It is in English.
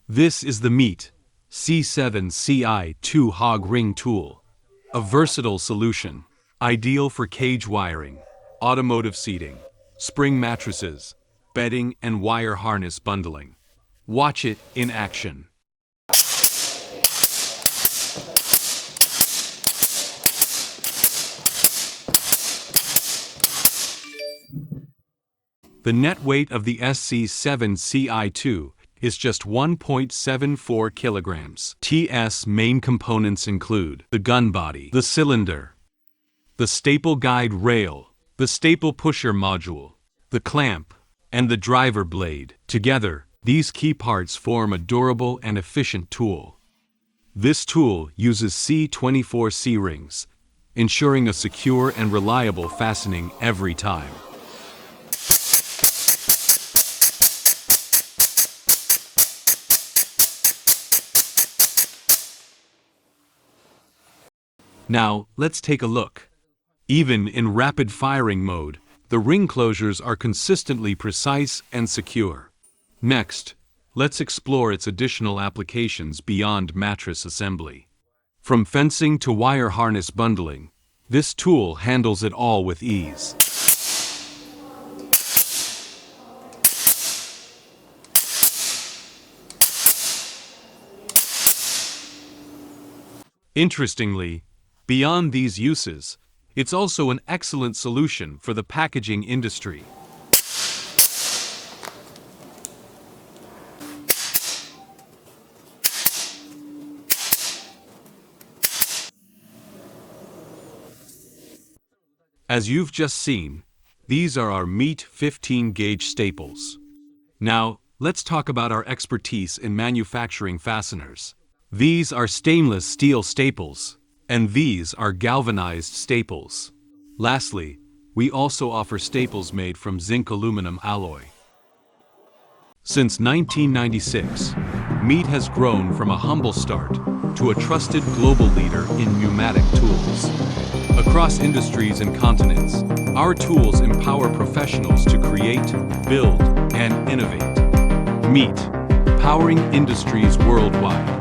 This is the Meite C7CI2 hog ring tool, a versatile solution, ideal for cage wiring, automotive seating, spring mattresses, bedding, and wire harness bundling. Watch it in action. The net weight of the SC7CI2 is just 1.74 kilograms. TS main components include the gun body, the cylinder, the staple guide rail, the staple pusher module, the clamp, and the driver blade. Together, these key parts form a durable and efficient tool. This tool uses C24 C-rings, ensuring a secure and reliable fastening every time. Now, let's take a look. Even in rapid firing mode, the ring closures are consistently precise and secure. Next, let's explore its additional applications beyond mattress assembly. From fencing to wire harness bundling, this tool handles it all with ease. Interestingly, beyond these uses, it's also an excellent solution for the packaging industry. As you've just seen, these are our Meite 15-gauge staples. Now, let's talk about our expertise in manufacturing fasteners. These are stainless steel staples, and these are galvanized staples. Lastly, we also offer staples made from zinc aluminum alloy. Since 1996, Meite has grown from a humble start to a trusted global leader in pneumatic tools. Across industries and continents, our tools empower professionals to create, build, and innovate. Meite, powering industries worldwide.